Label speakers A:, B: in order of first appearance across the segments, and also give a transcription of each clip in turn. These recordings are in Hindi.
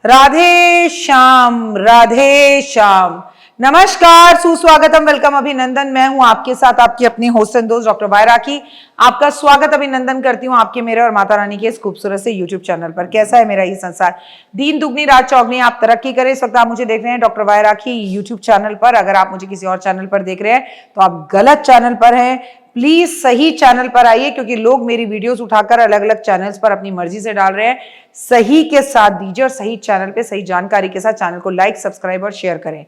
A: राधे श्याम राधे श्याम। नमस्कार, सुस्वागतम, वेलकम, अभिनंदन। मैं हूं आपके साथ आपकी अपनी होस्ट एंड दोस्त डॉक्टर वाय राखी। आपका स्वागत अभिनंदन करती हूं आपके, मेरे और माता रानी के इस खूबसूरत से यूट्यूब चैनल पर। कैसा है मेरा ये संसार? दिन दुगनी रात चौगनी, आप तरक्की करें। इस वक्त आप मुझे देख रहे हैं डॉक्टर वाय राखी यूट्यूब चैनल पर। अगर आप मुझे किसी और चैनल पर देख रहे हैं तो आप गलत चैनल पर हैं। प्लीज सही चैनल पर आइए, क्योंकि लोग मेरी वीडियोस उठाकर अलग अलग चैनल्स पर अपनी मर्जी से डाल रहे हैं। सही के साथ दीजिए और सही चैनल पे सही जानकारी के साथ चैनल को लाइक, सब्सक्राइब और शेयर करें।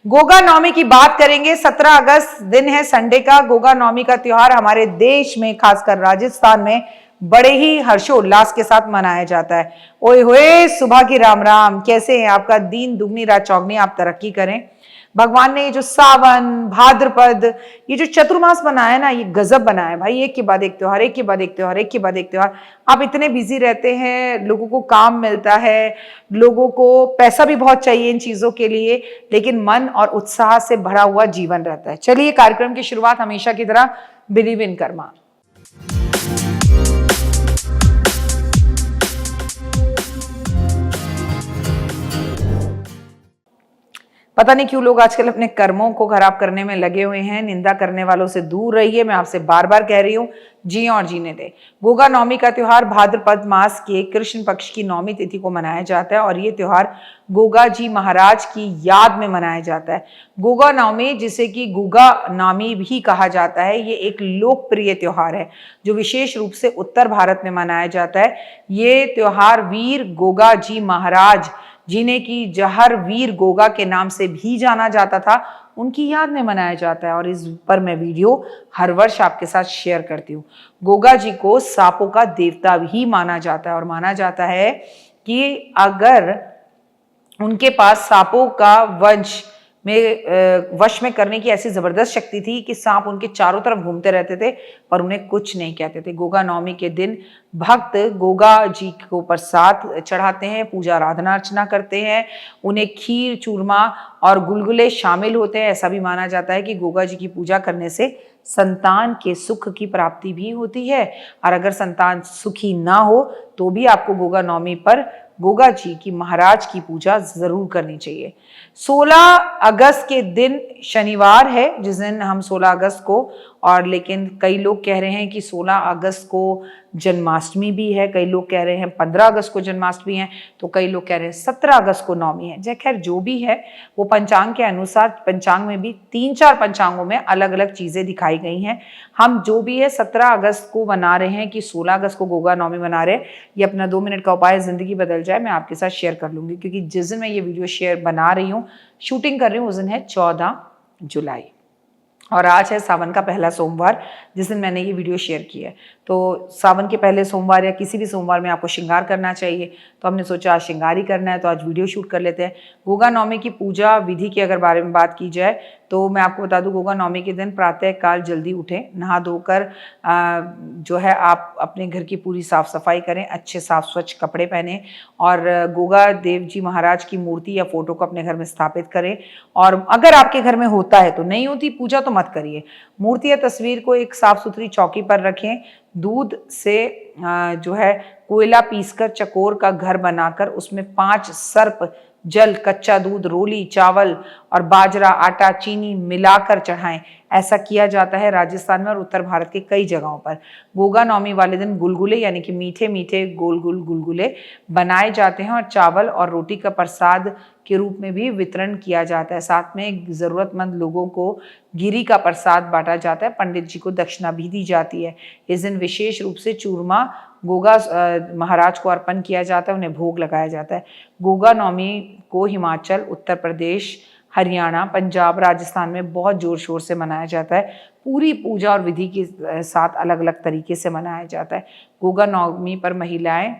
A: गोगा नवमी की बात करेंगे। 17 अगस्त दिन है, संडे का। गोगा नवमी का त्योहार हमारे देश में, खासकर राजस्थान में, बड़े ही हर्षोल्लास के साथ मनाया जाता है। ओए होए, सुबह की राम राम, कैसे हैं? आपका दिन दुगनी रात चौगनी, आप तरक्की करें। भगवान ने ये जो सावन, भाद्रपद, ये जो चतुर्मास बनाया ना, ये गजब बनाया भाई। एक के बाद एक त्योहार, एक के बाद एक त्योहार, एक के बाद एक त्योहार। आप इतने बिजी रहते हैं, लोगों को काम मिलता है, लोगों को पैसा भी बहुत चाहिए इन चीजों के लिए, लेकिन मन और उत्साह से भरा हुआ जीवन रहता है। चलिए, कार्यक्रम की शुरुआत हमेशा की तरह बिलीव इन कर्मा। पता नहीं क्यों लोग आजकल अपने कर्मों को खराब करने में लगे हुए हैं। निंदा करने वालों से दूर रहिए, मैं आपसे बार बार कह रही हूं। जिए और जीने दे। गोगा नवमी का त्योहार भाद्रपद मास के कृष्ण पक्ष की नवमी तिथि को मनाया जाता है और ये त्योहार गोगा जी महाराज की याद में मनाया जाता है। गोगा नवमी, जिसे कि गुगा नवमी भी कहा जाता है, ये एक लोकप्रिय त्योहार है जो विशेष रूप से उत्तर भारत में मनाया जाता है। ये त्योहार वीर गोगा जी महाराज, जिन्हें की जहर वीर गोगा के नाम से भी जाना जाता था, उनकी याद में मनाया जाता है और इस पर मैं वीडियो हर वर्ष आपके साथ शेयर करती हूँ। गोगा जी को सांपों का देवता भी माना जाता है और माना जाता है कि अगर उनके पास सांपों का वश में करने की ऐसी जबरदस्त शक्ति थी कि सांप उनके चारों तरफ घूमते रहते थे पर उन्हें कुछ नहीं कहते थे। गोगा नवमी के दिन भक्त गोगा जी को प्रसाद चढ़ाते हैं, पूजा आराधना अर्चना करते हैं, उन्हें खीर, चूरमा और गुलगुले शामिल होते हैं। ऐसा भी माना जाता है कि गोगा जी की पूजा करने से संतान के सुख की प्राप्ति भी होती है, और अगर संतान सुखी ना हो तो भी आपको गोगा नवमी पर गोगा जी की महाराज की पूजा जरूर करनी चाहिए। 16 अगस्त के दिन शनिवार है, जिस दिन हम 16 अगस्त को, और लेकिन कई लोग कह रहे हैं कि 16 अगस्त को जन्माष्टमी भी है, कई लोग कह रहे हैं 15 अगस्त को जन्माष्टमी है, तो कई लोग कह रहे हैं 17 अगस्त को नवमी है। जय खैर, जो भी है वो पंचांग के अनुसार, पंचांग में भी 3-4 पंचांगों में अलग अलग चीजें दिखाई गई हैं। हम जो भी है 17 अगस्त को मना रहे हैं कि 16 अगस्त को गोगा नवमी मना रहे हैं, ये अपना 2 मिनट का उपाय जिंदगी बदल जाए मैं आपके साथ शेयर कर लूंगी, क्योंकि जिस दिन मैं ये वीडियो शेयर बना रही हूँ, शूटिंग कर रही हूँ, उस दिन है 14 जुलाई और आज है सावन का पहला सोमवार, जिस दिन मैंने ये वीडियो शेयर की है। तो सावन के पहले सोमवार या किसी भी सोमवार में आपको श्रृंगार करना चाहिए, तो हमने सोचा आज श्रृंगार ही करना है, तो आज वीडियो शूट कर लेते हैं। गोगा नवमी की पूजा विधि की अगर बारे में बात की जाए तो मैं आपको बता दूं, गोगा नवमी के दिन प्रातः काल जल्दी उठें, नहा धोकर जो है आप अपने घर की पूरी साफ सफाई करें, अच्छे साफ स्वच्छ कपड़े पहने और गोगा देव जी महाराज की मूर्ति या फोटो को अपने घर में स्थापित करें। और अगर आपके घर में होता है, तो नहीं होती पूजा तो मत करिए, मूर्ति या तस्वीर को एक साफ सुथरी चौकी पर रखें। दूध से जो है कोयला पीसकर चकोर का घर बनाकर उसमें 5 सर्प जल, कच्चा दूध, रोली, चावल और बाजरा, आटा, चीनी मिलाकर चढ़ाएं। ऐसा किया जाता है राजस्थान में और उत्तर भारत के कई जगहों पर। गोगा नवमी वाले दिन गुलगुले यानी कि मीठे मीठे गोल गोल गुलगुले बनाए जाते हैं और चावल और रोटी का प्रसाद के रूप में भी वितरण किया जाता है। साथ में जरूरतमंद लोगों को गिरी का प्रसाद बांटा जाता है, पंडित जी को दक्षिणा भी दी जाती है। इस दिन विशेष रूप से चूरमा गोगा महाराज को अर्पण किया जाता है, उन्हें भोग लगाया जाता है। गोगा नवमी को हिमाचल, उत्तर प्रदेश, हरियाणा, पंजाब, राजस्थान में बहुत जोर शोर से मनाया जाता है। पूरी पूजा और विधि के साथ अलग अलग तरीके से मनाया जाता है। गोगा नवमी पर महिलाएं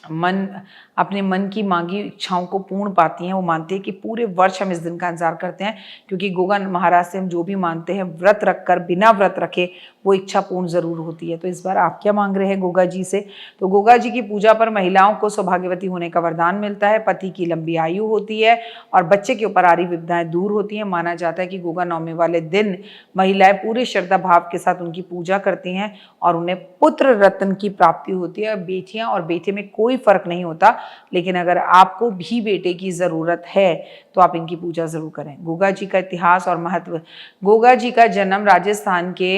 A: अपने मन की मांगी इच्छाओं को पूर्ण पाती हैं। वो मानते हैं कि पूरे वर्ष हम इस दिन का इंतजार करते हैं, क्योंकि गोगा महाराज से हम जो भी मानते हैं, व्रत रखकर, बिना व्रत रखे वो इच्छा पूर्ण ज़रूर होती है। तो इस बार आप क्या मांग रहे हैं गोगा जी से? तो गोगा जी की पूजा पर महिलाओं को सौभाग्यवती होने का वरदान मिलता है, पति की लंबी आयु होती है और बच्चे के ऊपर आ रही विपदाएं दूर होती हैं। माना जाता है कि गोगा नवमी वाले दिन महिलाएं पूरे श्रद्धा भाव के साथ उनकी पूजा करती हैं और उन्हें पुत्र रत्न की प्राप्ति होती है। बेटियां और बेटे में कोई फर्क नहीं होता, लेकिन अगर आपको भी बेटे की ज़रूरत है तो आप इनकी पूजा ज़रूर करें। गोगा जी का इतिहास और महत्व। गोगा जी का जन्म राजस्थान के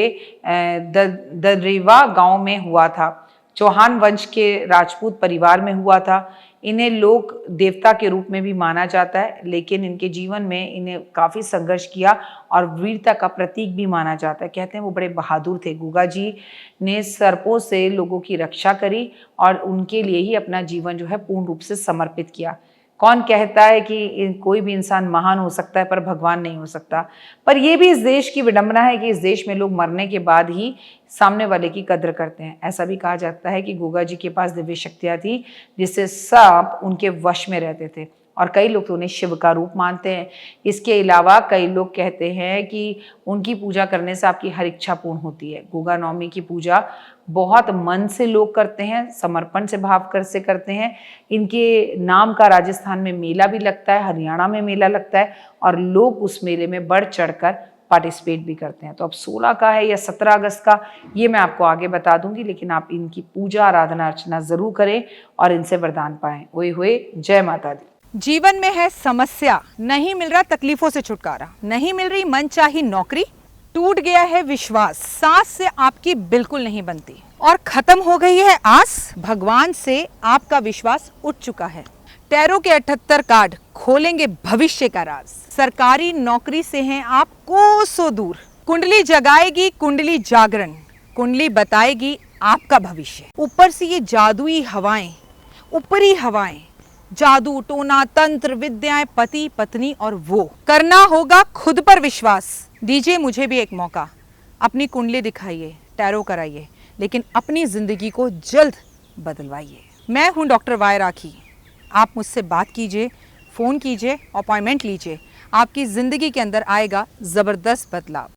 A: दरेवा गांव में हुआ था। चौहान वंश के राजपूत परिवार में हुआ था। इन्हें लोक देवता के रूप में भी माना जाता है, लेकिन इनके जीवन में इन्हें काफ़ी संघर्ष किया और वीरता का प्रतीक भी माना जाता है। कहते हैं वो बड़े बहादुर थे। गोगा जी ने सर्पों से लोगों की रक्षा करी और उनके लिए ही अपना जीवन जो है पूर्ण रूप से समर्पित किया। कौन कहता है कि कोई भी इंसान महान हो सकता है पर भगवान नहीं हो सकता? पर यह भी इस देश की विडंबना है कि इस देश में लोग मरने के बाद ही सामने वाले की कद्र करते हैं। ऐसा भी कहा जाता है कि गोगा जी के पास दिव्य शक्तियाँ थी जिससे सांप उनके वश में रहते थे और कई लोग तो उन्हें शिव का रूप मानते हैं। इसके अलावा कई लोग कहते हैं कि उनकी पूजा करने से आपकी हर इच्छा पूर्ण होती है। गोगा नवमी की पूजा बहुत मन से लोग करते हैं, समर्पण से भाव कर से करते हैं। इनके नाम का राजस्थान में मेला भी लगता है, हरियाणा में मेला लगता है और लोग उस मेले में बढ़ चढ़कर पार्टिसिपेट भी करते हैं। तो अब 16 का है या 17 अगस्त का, ये मैं आपको आगे बता दूंगी, लेकिन आप इनकी पूजा आराधना अर्चना जरूर करें और इनसे वरदान पाएं। ओए होए, जय माता दी।
B: जीवन में है समस्या, नहीं मिल रहा तकलीफों से छुटकारा, नहीं मिल रही मनचाही नौकरी, टूट गया है विश्वास, सांस से आपकी बिल्कुल नहीं बनती और खत्म हो गई है आस, भगवान से आपका विश्वास उठ चुका है। टैरो के 78 कार्ड खोलेंगे भविष्य का राज। सरकारी नौकरी से हैं आप कोसों दूर, कुंडली जगाएगी कुंडली जागरण, कुंडली बताएगी आपका भविष्य। ऊपर से ये जादुई हवाएं, ऊपरी हवाएं, जादू टोना तंत्र विद्याएं, पति पत्नी और वो, करना होगा खुद पर विश्वास। दीजिए मुझे भी एक मौका, अपनी कुंडली दिखाइए, टैरो कराइए, लेकिन अपनी जिंदगी को जल्द बदलवाइए। मैं हूं डॉक्टर वाई राखी। आप मुझसे बात कीजिए, फ़ोन कीजिए, अपॉइंटमेंट लीजिए, आपकी ज़िंदगी के अंदर आएगा ज़बरदस्त बदलाव।